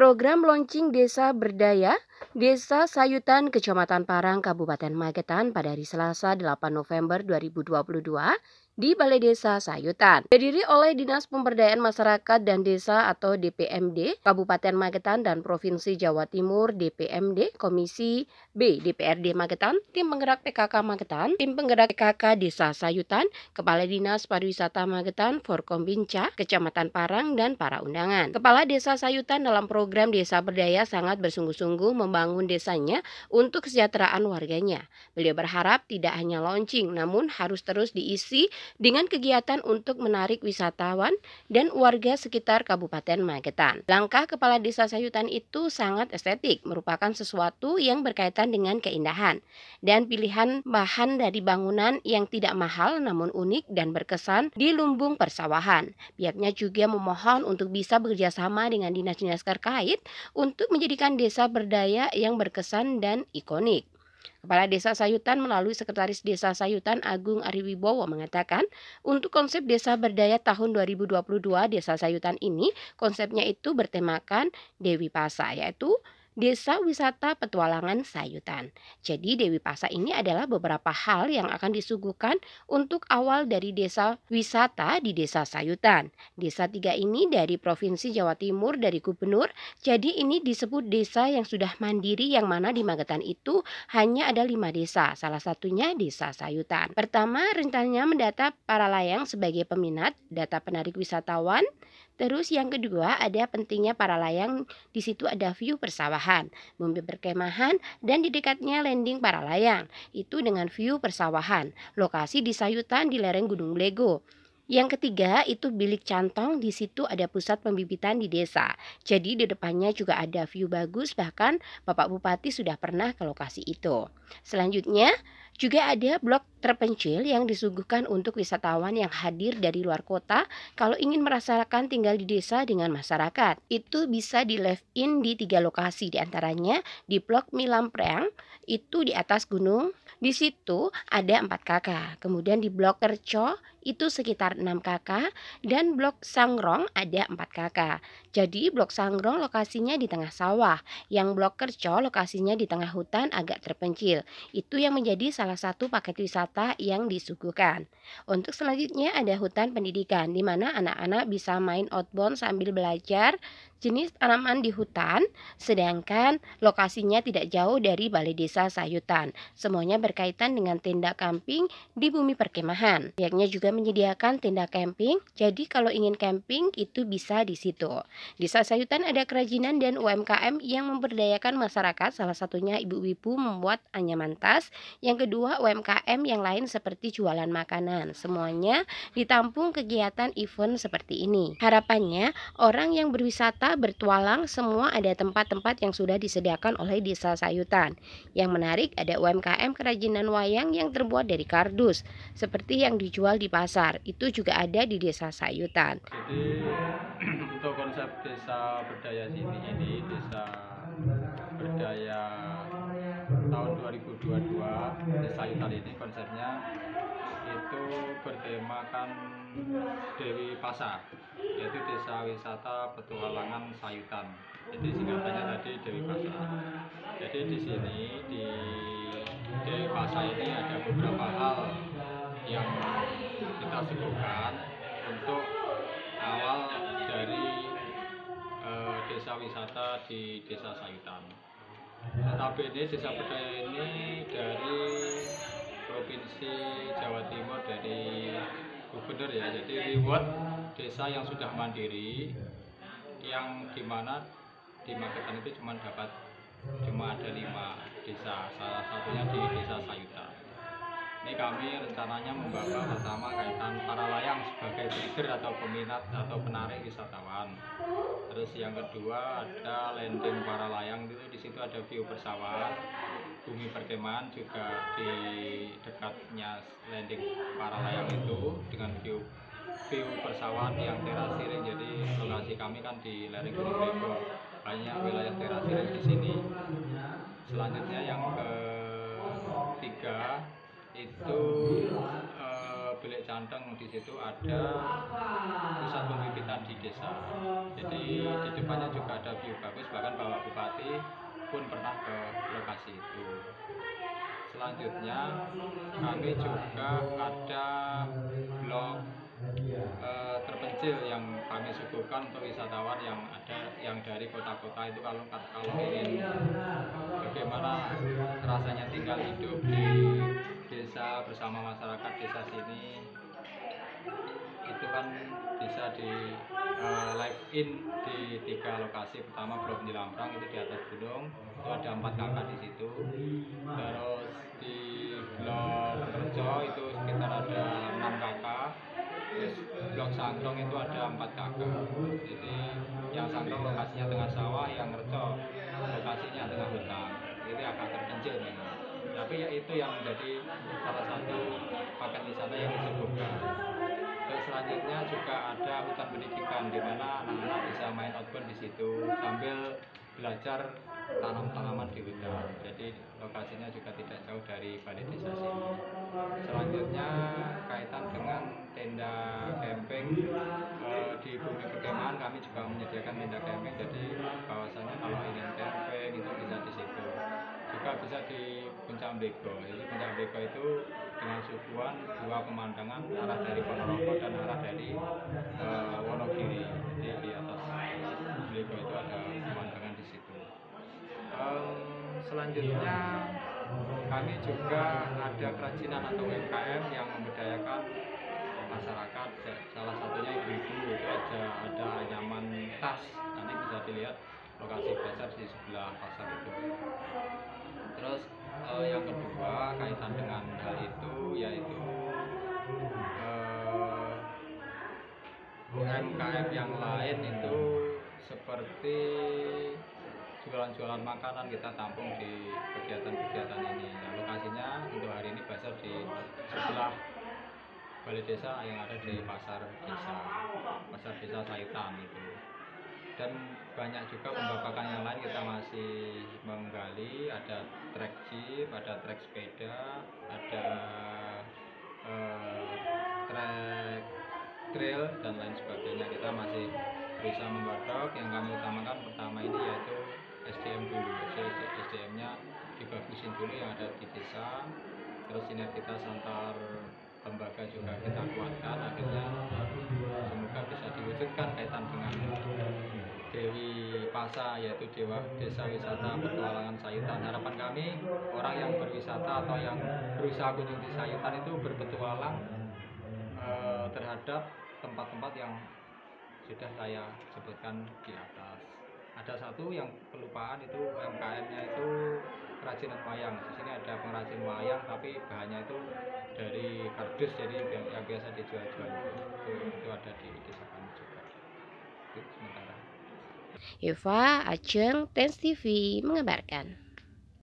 Program launching Desa Berdaya, Desa Sayutan, Kecamatan Parang, Kabupaten Magetan pada hari Selasa 8 November 2022 di Balai Desa Sayutan. Terdiri oleh Dinas Pemberdayaan Masyarakat dan Desa atau DPMD, Kabupaten Magetan dan Provinsi Jawa Timur DPMD, Komisi B DPRD Magetan, Tim Penggerak PKK Magetan, Tim Penggerak PKK Desa Sayutan, Kepala Dinas Pariwisata Magetan, Forkombinca, Kecamatan Parang, dan para undangan. Kepala Desa Sayutan dalam program Desa Berdaya sangat bersungguh-sungguh membangun desanya untuk kesejahteraan warganya. Beliau berharap tidak hanya launching, namun harus terus diisi dengan kegiatan untuk menarik wisatawan dan warga sekitar Kabupaten Magetan. Langkah Kepala Desa Sayutan itu sangat estetik, merupakan sesuatu yang berkaitan dengan keindahan dan pilihan bahan dari bangunan yang tidak mahal namun unik dan berkesan di lumbung persawahan. Pihaknya juga memohon untuk bisa bekerjasama dengan dinas-dinas terkait untuk menjadikan desa berdaya yang berkesan dan ikonik. Kepala Desa Sayutan melalui Sekretaris Desa Sayutan Agung Ariwibowo mengatakan, untuk konsep Desa Berdaya tahun 2022 Desa Sayutan ini konsepnya itu bertemakan Dewi Pasa, yaitu Desa Wisata Petualangan Sayutan. Jadi Dewi Pasa ini adalah beberapa hal yang akan disuguhkan untuk awal dari desa wisata di Desa Sayutan. Desa 3 ini dari Provinsi Jawa Timur dari Gubernur, jadi ini disebut desa yang sudah mandiri, yang mana di Magetan itu hanya ada 5 desa, salah satunya Desa Sayutan. Pertama, rencananya mendata para layang sebagai peminat, data penarik wisatawan. Terus yang kedua, ada pentingnya para layang, di situ ada view persawahan, mobil perkemahan, dan di dekatnya landing para layang, itu dengan view persawahan. Lokasi di Sayutan di lereng Gunung Blego. Yang ketiga itu bilik cantong, di situ ada pusat pembibitan di desa. Jadi di depannya juga ada view bagus, bahkan Bapak Bupati sudah pernah ke lokasi itu. Selanjutnya juga ada blok terpencil yang disuguhkan untuk wisatawan yang hadir dari luar kota kalau ingin merasakan tinggal di desa dengan masyarakat. Itu bisa di live in di 3 lokasi, diantaranya di blok Milampreang, itu di atas gunung. Di situ ada 4 kakak. Kemudian di blok Kerco itu sekitar 6 kakak, dan blok Sangrong ada 4 kakak. Jadi blok Sangrong lokasinya di tengah sawah, yang blok Kerco lokasinya di tengah hutan agak terpencil. Itu yang menjadi salah satu paket wisata yang disuguhkan. Untuk selanjutnya ada hutan pendidikan, di mana anak-anak bisa main outbound sambil belajar jenis tanaman di hutan, sedangkan lokasinya tidak jauh dari Balai Desa Sayutan. Semuanya berkaitan dengan tenda camping di bumi perkemahan. Pihaknya juga menyediakan tenda camping, jadi kalau ingin camping itu bisa di situ. Desa Sayutan ada kerajinan dan UMKM yang memberdayakan masyarakat, salah satunya ibu-ibu membuat anyaman tas, yang kedua UMKM yang lain seperti jualan makanan. Semuanya ditampung kegiatan event seperti ini. Harapannya orang yang berwisata bertualang semua ada tempat-tempat yang sudah disediakan oleh Desa Sayutan. Yang menarik ada UMKM kerajinan wayang yang terbuat dari kardus seperti yang dijual di pasar, itu juga ada di Desa Sayutan. Jadi untuk konsep Desa Berdaya ini Desa Berdaya tahun 2022 Desa Sayutan ini konsepnya itu bertemakan Dewi Pasa, yaitu Desa Wisata Petualangan Sayutan. Jadi singkatannya tadi Dewi Pasa. Jadi di sini di Dewi Pasa ini ada beberapa hal yang kita suguhkan untuk awal dari desa wisata di Desa Sayutan. Notabene Desa Berdaya ini dari Provinsi Jawa Timur, dari Gubernur ya, jadi reward desa yang sudah mandiri, yang dimana di Magetan itu cuma ada 5 desa, salah satunya di Desa Sayutan. Ini kami rencananya membawa pertama kaitan para layang sebagai trigger atau peminat atau penarik wisatawan. Terus yang kedua ada landing para layang, itu di situ ada view persawahan, bumi perkemahan juga di dekatnya landing para layang itu dengan view persawahan yang terasiring. Jadi lokasi kami kan di lereng Gunung Blego, banyak wilayah terasiring di sini. Selanjutnya yang ketiga itu Belik Canteng di situ ada pusat pembibitan di desa. Jadi di depannya juga ada view bagus, bahkan Bapak Bupati pun pernah ke lokasi itu. Selanjutnya kami juga ada blok terpencil yang kami suguhkan untuk wisatawan yang dari kota-kota itu kalau ingin bagaimana rasanya tinggal hidup di desa bersama masyarakat desa sini, itu kan bisa di live in di 3 lokasi. Pertama Blok Nyilamprang itu di atas gunung, itu ada 4 kakak di situ. Terus di Blok Rejo itu sekitar ada 6 kakak. Terus Blok Sangkrong itu ada 4 kakak. Jadi yang Sangkrong lokasinya tengah sawah, yang Rejo lokasinya tengah hutan. Ini agak terpencil memang. Tapi ya itu yang menjadi salah satu paket wisata yang disuguhkan. Terus selanjutnya juga ada hutan pendidikan di mana anak-anak bisa main outbound di situ sambil belajar tanam-tanaman di hutan. Jadi lokasinya juga tidak jauh dari balai desa sini. Selanjutnya kaitan dengan tenda camping di bumi perkemahan, kami juga menyediakan tenda camping. Jadi bahwasannya kalau ingin camping itu bisa di situ. Juga bisa di Puncak Mlego. Jadi Puncak Mlego itu dengan suguhan 2 pemandangan, arah dari Ponorogo dan arah dari Wonogiri. Jadi di atas Mlego itu ada pemandangan di situ. Selanjutnya kami juga ada kerajinan atau UMKM yang memberdayakan masyarakat. Salah satunya ibu-ibu itu ada anyaman tas, nanti bisa dilihat lokasi pasar di sebelah pasar itu. Terus yang kedua kaitan dengan hal itu yaitu UMKM yang lain itu seperti jualan-jualan makanan kita tampung di kegiatan-kegiatan ini. Nah, lokasinya untuk hari ini pasar di sebelah balai desa yang ada di pasar desa Sayutan itu. Dan banyak juga pembabakan yang lain kita masih menggali, ada trek jeep, ada trek sepeda, ada trek trail dan lain sebagainya. Kita masih berusaha menggodok. Yang kami utamakan pertama ini yaitu SDM dulu. SDM-nya dibagusin dulu yang ada di desa. Terus sinergitas antar lembaga juga kita kuatkan, akhirnya semoga bisa diwujudkan kaitan dengan Dewi Pasa, yaitu Dewa Desa Wisata Petualangan Sayutan. Harapan kami orang yang berwisata atau yang berusaha kunjung di Sayutan itu berpetualang terhadap tempat-tempat yang sudah saya sebutkan di atas. Ada satu yang kelupaan, itu UMKM-nya itu kerajinan wayang. Di sini ada pengrajin wayang tapi bahannya itu dari kardus, jadi yang biasa dijual-jual itu ada di desa kami juga. Itu sementara. Eva Aceng, Trans TV mengabarkan.